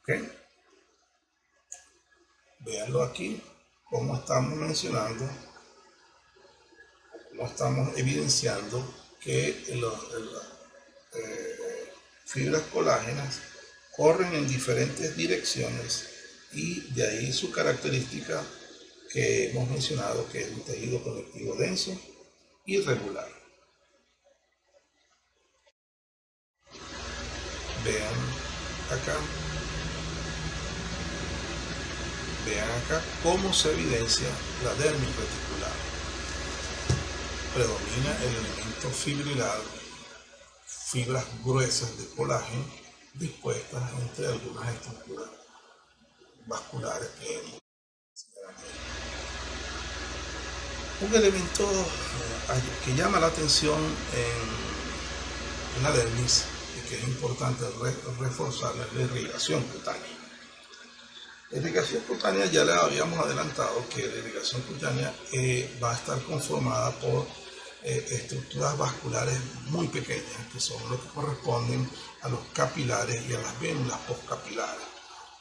¿Okay? Véanlo aquí, como estamos mencionando, como estamos evidenciando que las fibras colágenas corren en diferentes direcciones y de ahí su característica que hemos mencionado, que es un tejido conectivo denso y regular. Vean acá cómo se evidencia la dermis reticular. Predomina el elemento fibrilar, fibras gruesas de colágeno dispuestas entre algunas estructuras vasculares que hemos. Un elemento que llama la atención en la dermis y que es importante reforzar es la irrigación cutánea. La irrigación cutánea ya le habíamos adelantado que la irrigación cutánea va a estar conformada por estructuras vasculares muy pequeñas, que son lo que corresponden a los capilares y a las vénulas postcapilares.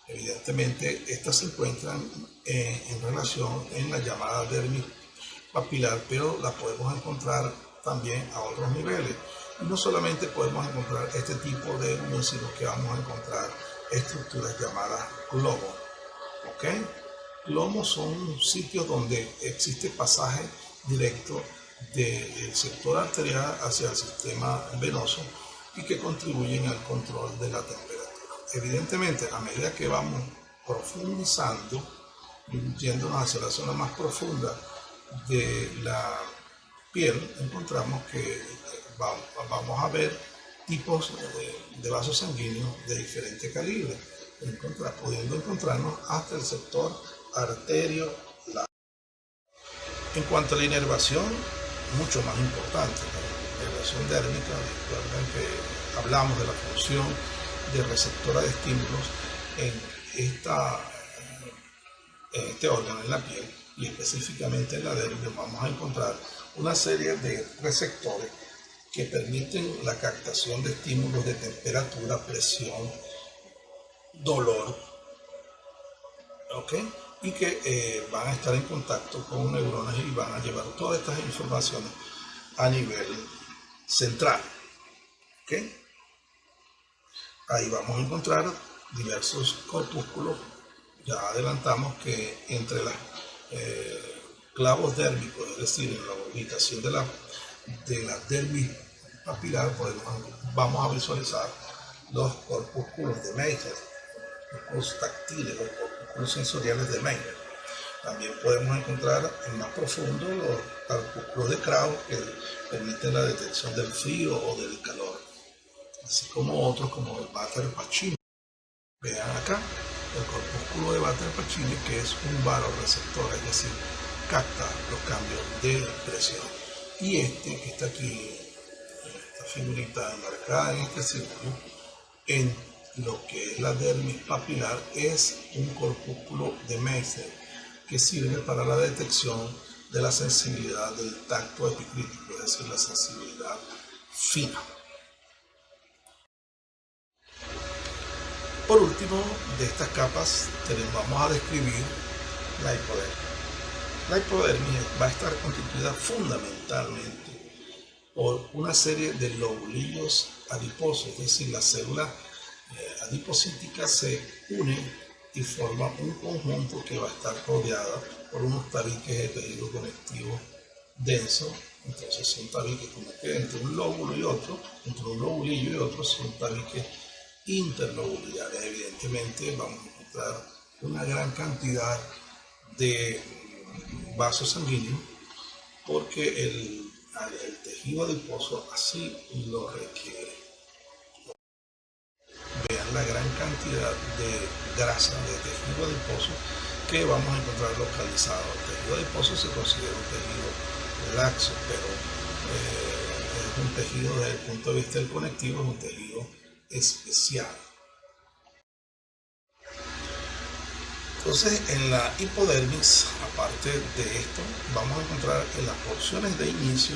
Evidentemente, estas se encuentran en relación en la llamada dermis papilar, pero la podemos encontrar también a otros niveles. Y no solamente podemos encontrar este tipo de dermis, sino que vamos a encontrar estructuras llamadas globos. ¿Okay? Glomos son sitios donde existe pasaje directo del sector arterial hacia el sistema venoso y que contribuyen al control de la temperatura. Evidentemente, a medida que vamos profundizando, yéndonos hacia la zona más profunda de la piel, encontramos que vamos a ver tipos de vasos sanguíneos de diferente calibre, pudiendo encontrarnos hasta el sector arterio. En cuanto a la inervación, mucho más importante, la inervación dérmica. Recuerden que hablamos de la función de receptora de estímulos en este órgano, en la piel, y específicamente en la dermis. Vamos a encontrar una serie de receptores que permiten la captación de estímulos de temperatura, presión, dolor, ¿ok? Y que van a estar en contacto con neuronas y van a llevar todas estas informaciones a nivel central. ¿Okay? Ahí vamos a encontrar diversos corpúsculos. Ya adelantamos que entre los clavos dérmicos, es decir, en la ubicación de la dermis papilar, vamos a visualizar los corpúsculos de Meissner, corpúsculos táctiles, los corpúsculos sensoriales de Meissner. También podemos encontrar en más profundo los corpúsculos de Krauss que permiten la detección del frío o del calor, así como otros como el Vater-Pacini. Vean acá el corpúsculo de Vater-Pacini, que es un baroreceptor, es decir, capta los cambios de presión. Y este que está aquí, esta figurita enmarcada en este círculo, en lo que es la dermis papilar, es un corpúsculo de Meissner que sirve para la detección de la sensibilidad del tacto epicrítico, es decir, la sensibilidad fina. Por último, de estas capas vamos a describir la hipodermis. La hipodermis va a estar constituida fundamentalmente por una serie de lobulillos adiposos, es decir, las células adipocíticas se unen y forman un conjunto que va a estar rodeada por unos tabiques de tejido conectivo denso. Entonces son tabiques como que entre un lóbulo y otro, entre un lobulillo y otro, son tabiques interlobulares. Evidentemente vamos a encontrar una gran cantidad de vasos sanguíneos porque el tejido adiposo así lo requiere. Vean la gran cantidad de grasa de tejido adiposo que vamos a encontrar localizado. El tejido adiposo se considera un tejido laxo, pero es un tejido desde el punto de vista del conectivo, es un tejido especial. Entonces, en la hipodermis, aparte de esto, vamos a encontrar en las porciones de inicio,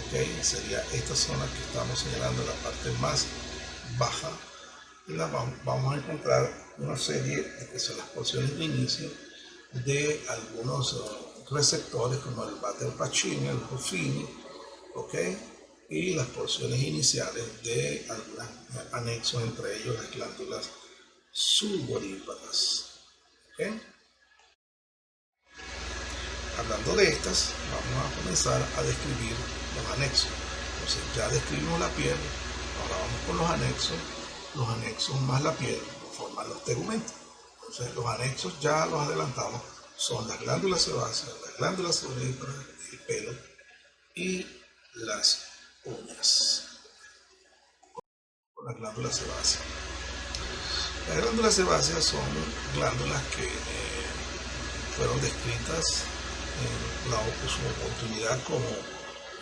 ¿okay? Sería esta zona que estamos señalando, la parte más baja, y vamos a encontrar una serie que son las porciones de inicio de algunos receptores como el Vater-Pacini, el Ruffini, ¿okay? Y las porciones iniciales de algunos anexos, entre ellos las glándulas sudoríparas. ¿Okay? Hablando de estas, vamos a comenzar a describir los anexos. Entonces ya describimos la piel, ahora vamos con los anexos más la piel forman los tegumentos. Entonces los anexos ya los adelantamos, son las glándulas sebáceas, las glándulas sudoríparas, el pelo y las uñas. Con las glándulas sebáceas. Las glándulas sebáceas son glándulas que fueron descritas en su oportunidad como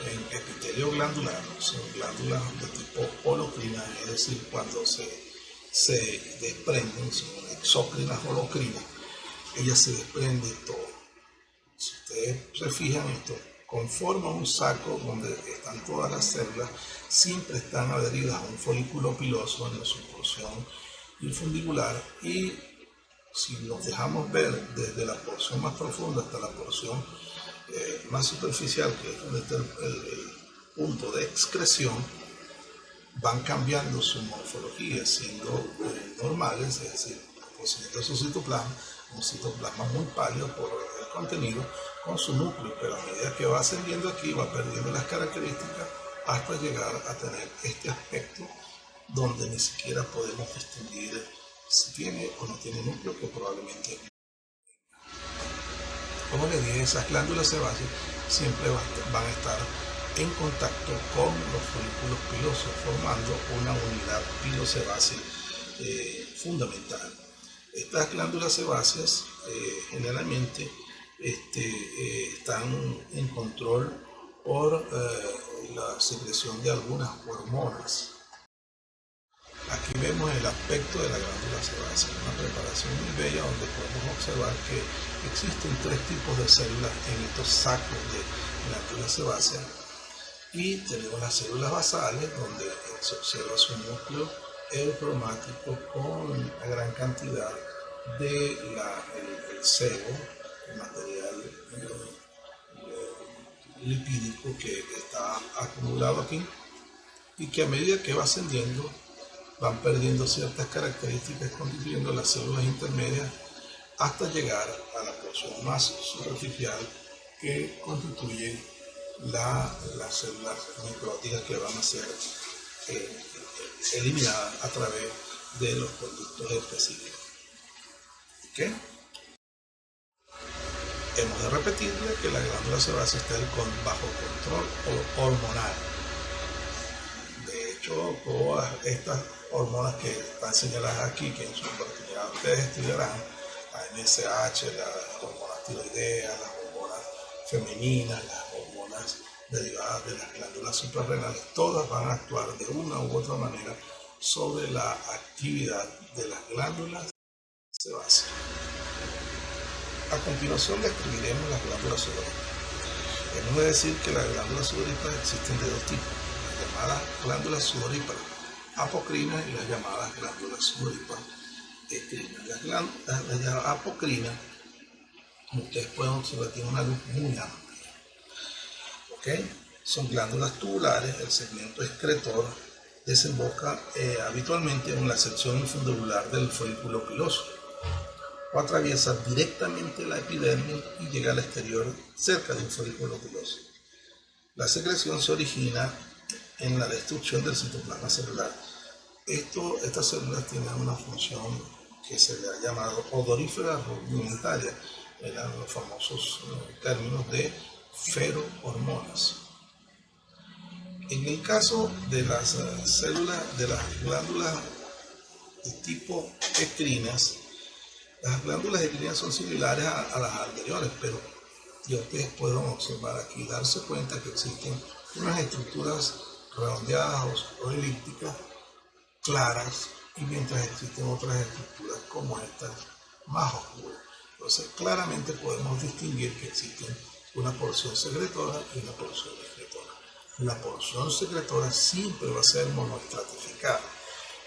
en epitelio glandular. Son glándulas de tipo holocrina, es decir, cuando se desprenden, son exócrinas holocrinas, ellas se desprenden todo. Si ustedes se fijan, esto conforma un saco donde están todas las células, siempre están adheridas a un folículo piloso en su porción infundibular, y si nos dejamos ver desde la porción más profunda hasta la porción más superficial, que es donde está el punto de excreción, van cambiando su morfología, siendo normales, es decir, poseyendo su citoplasma, un citoplasma muy pálido por el contenido, con su núcleo, pero a medida que va ascendiendo aquí va perdiendo las características hasta llegar a tener este aspecto donde ni siquiera podemos distinguir si tiene o no tiene núcleo, que probablemente, como les dije, esas glándulas sebáceas siempre van a estar en contacto con los folículos pilosos, formando una unidad pilosebácea fundamental. Estas glándulas sebáceas generalmente están en control por la secreción de algunas hormonas. Aquí vemos el aspecto de la glándula sebácea, una preparación muy bella donde podemos observar que existen tres tipos de células en estos sacos de glándula sebácea, y tenemos las células basales donde se observa su núcleo eurocromático con una gran cantidad de el sebo, el material lipídico que está acumulado aquí y que a medida que va ascendiendo van perdiendo ciertas características constituyendo las células intermedias hasta llegar a la porción más superficial que constituye las células necróticas que van a ser eliminadas a través de los conductos específicos. ¿Okay? Hemos de repetirle que la glándula sebácea está bajo control hormonal. De hecho, todas estas hormonas que están señaladas aquí, que en su oportunidad ustedes estudiarán, la MSH, las hormonas tiroideas, las hormonas femeninas, las hormonas derivadas de las glándulas suprarrenales, todas van a actuar de una u otra manera sobre la actividad de las glándulas sebáceas. A continuación describiremos las glándulas sudoríparas. Hemos de decir que las glándulas sudoríparas existen de dos tipos, las llamadas glándulas sudoríparas apocrinas y las llamadas glándulas sudoríparas ecrinas. Las apocrinas, como ustedes pueden observar, tienen una luz muy amplia. ¿Okay? Son glándulas tubulares, el segmento excretor desemboca habitualmente en la sección infundibular del folículo piloso o atraviesa directamente la epidermis y llega al exterior cerca de un folículo piloso. La secreción se origina en la destrucción del citoplasma celular. Estas células tienen una función que se le ha llamado odorífera rudimentaria, eran los famosos términos de ferohormonas. En el caso de las células de las glándulas de tipo ecrinas, las glándulas ecrinas son similares a las anteriores, pero ya ustedes pueden observar aquí, darse cuenta que existen unas estructuras redondeadas o elípticas claras, y mientras existen otras estructuras como estas más oscuras. Entonces claramente podemos distinguir que existen una porción secretora y una porción excretora. La porción secretora siempre va a ser monoestratificada,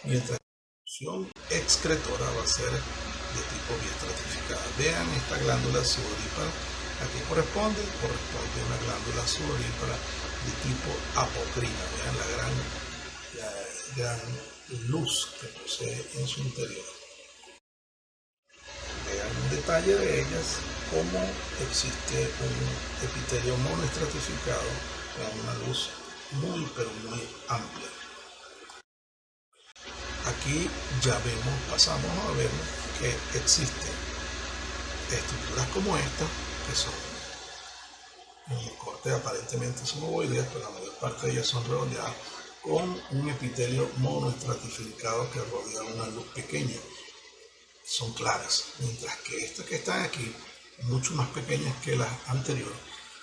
mientras la porción excretora va a ser de tipo biestratificada. Vean esta glándula sudorípara, ¿a qué corresponde? Corresponde a una glándula sudorípara de tipo apocrina. Vean la gran luz que posee en su interior. Vean un detalle de ellas, cómo existe un epitelio monoestratificado con una luz muy pero muy amplia. Aquí ya pasamos a ver que existen estructuras como esta, que son en el corte aparentemente son ovoideas, pero la mayor parte de ellas son redondeadas, con un epitelio monoestratificado que rodea una luz pequeña. Son claras, mientras que estas que están aquí, mucho más pequeñas que las anteriores,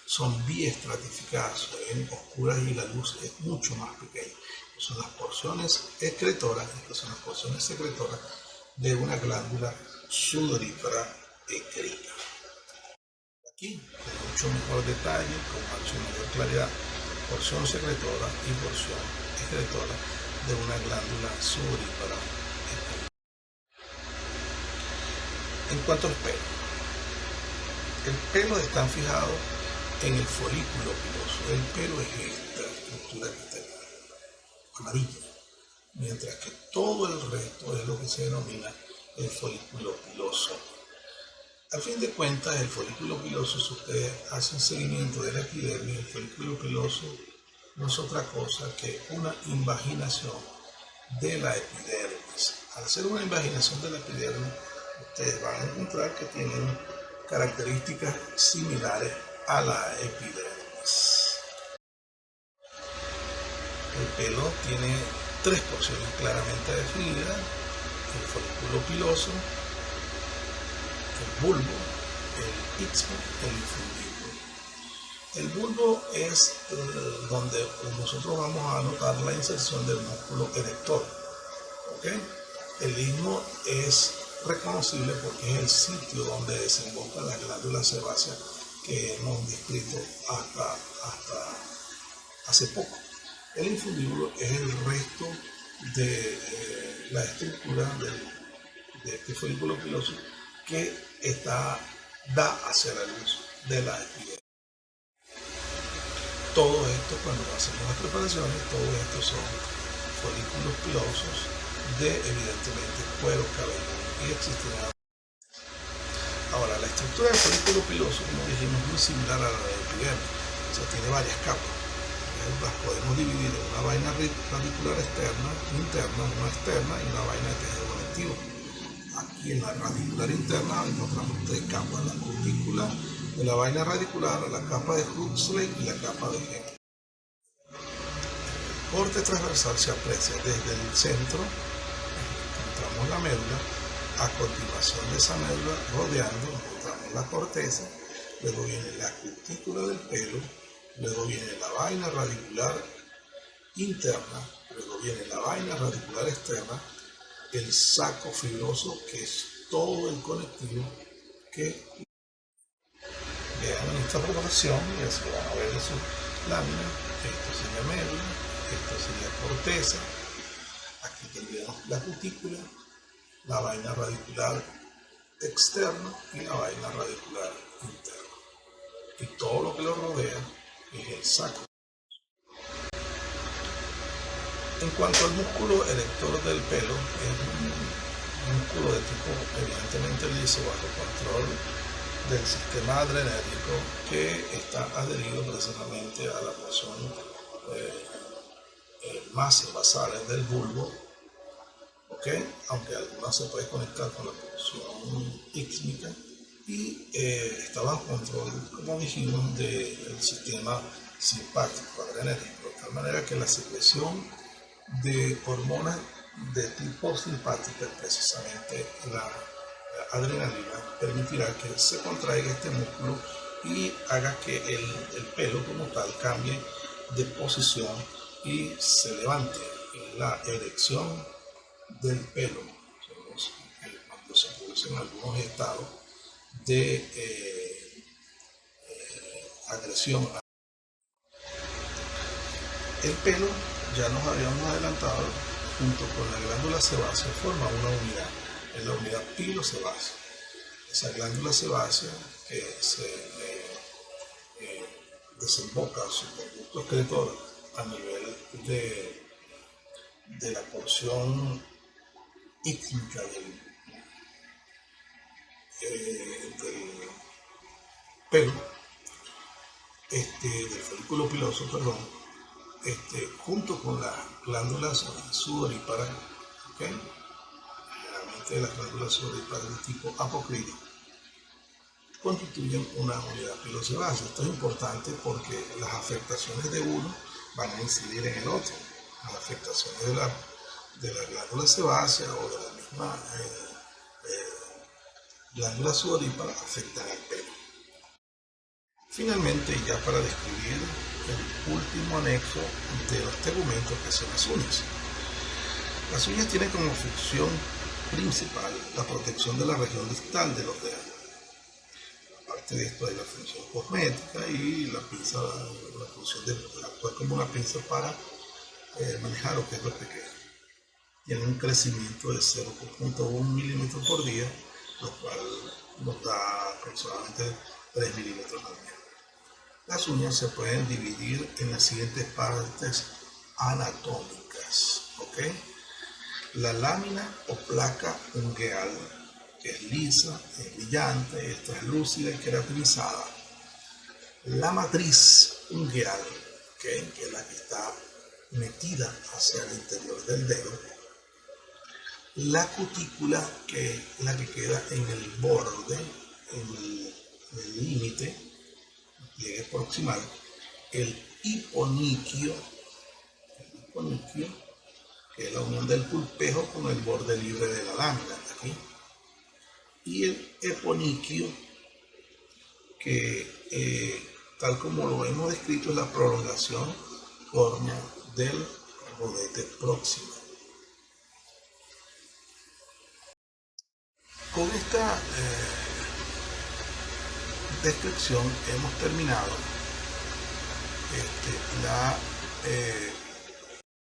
son biestratificadas, se ven oscuras y la luz es mucho más pequeña. Son las porciones excretoras, estas son las porciones secretoras de una glándula sudorípara ecrina. Aquí, con mucho mejor detalle, con mucho mayor claridad, porción secretora y porción excretora de una glándula sudorípara ecrina. En cuanto al pelo, el pelo está fijado en el folículo piloso. El pelo es esta estructura que está aquí, amarilla, mientras que todo el resto es lo que se denomina el folículo piloso. A fin de cuentas, el folículo piloso, si ustedes hacen seguimiento de la epidermis, el folículo piloso no es otra cosa que una invaginación de la epidermis. Al hacer una invaginación de la epidermis, ustedes van a encontrar que tienen características similares a la epidermis. El pelo tiene tres porciones claramente definidas: el folículo piloso, el bulbo, el istmo, el infundíbulo. El bulbo es donde nosotros vamos a notar la inserción del músculo erector. ¿Okay? El istmo es reconocible porque es el sitio donde desembocan las glándulas sebáceas que hemos descrito hasta hace poco. El infundíbulo es el resto de la estructura de este folículo piloso que da hacia la luz de la epidermis. Todo esto, cuando hacemos las preparaciones, todo esto son folículos pilosos de, evidentemente, cuero cabelludo, y existen. Ahora, la estructura del folículo piloso, como dijimos, es muy similar a la del epidermis, o sea, tiene varias capas. Las podemos dividir en una vaina radicular externa, interna, una externa y una vaina de tejido conectivo. Aquí en la radicular interna encontramos tres capas: la cutícula de la vaina radicular, la capa de Huxley y la capa de Henle. El corte transversal se aprecia desde el centro, encontramos la médula. A continuación de esa médula, rodeando, encontramos la corteza. Luego viene la cutícula del pelo. Luego viene la vaina radicular interna. Luego viene la vaina radicular externa. El saco fibroso, que es todo el conectivo que vean en esta preparación, y así van a ver en su lámina. Esto sería médula, esto sería corteza. Aquí tendríamos la cutícula, la vaina radicular externa y la vaina radicular interna. Y todo lo que lo rodea es el saco. En cuanto al músculo erector del pelo, es un músculo de tipo evidentemente liso, bajo control del sistema adrenérgico, que está adherido precisamente a la porción más basal del bulbo, aunque algunas se puede conectar con la porción ísmica, y está bajo control, como dijimos, del sistema simpático adrenérgico, de tal manera que la secreción de hormonas de tipo simpática, precisamente la adrenalina, permitirá que se contraiga este músculo y haga que el pelo como tal cambie de posición y se levante. La erección del pelo, cuando se producen algunos estados de agresión. El pelo, ya nos habíamos adelantado, junto con la glándula sebácea forma una unidad, es la unidad pilosebácea. Esa glándula sebácea que se desemboca su conducto excretor a nivel de la porción ísmica del pelo, del folículo piloso, perdón, junto con las glándulas sudoríparas, generalmente las glándulas sudoríparas de tipo apocrino, constituyen una unidad pilosebácea. Esto es importante porque las afectaciones de uno van a incidir en el otro. Las afectaciones de la glándula sebácea o de la misma glándula sudorípara afectan al pelo. Finalmente, ya para describir el último anexo de los tegumentos, que son las uñas. Las uñas tienen como función principal la protección de la región distal de los dedos. Aparte de esto hay la función cosmética y la pinza, la función de actuar como una pinza para manejar objetos pequeños. Tienen un crecimiento de 0.1 milímetros por día, lo cual nos da aproximadamente 3 milímetros al mes. Las uñas se pueden dividir en las siguientes partes anatómicas. La lámina o placa ungueal, que es lisa, es brillante, es translúcida y queratinizada. La matriz ungueal, que es la que está metida hacia el interior del dedo. La cutícula, que es la que queda en el borde, en el límite, el pliegue proximal. El hiponiquio, que es la unión del pulpejo con el borde libre de la lámina, aquí. Y el eponiquio, que tal como lo hemos descrito, es la prolongación córnea del rodete próximo. Con esta descripción hemos terminado la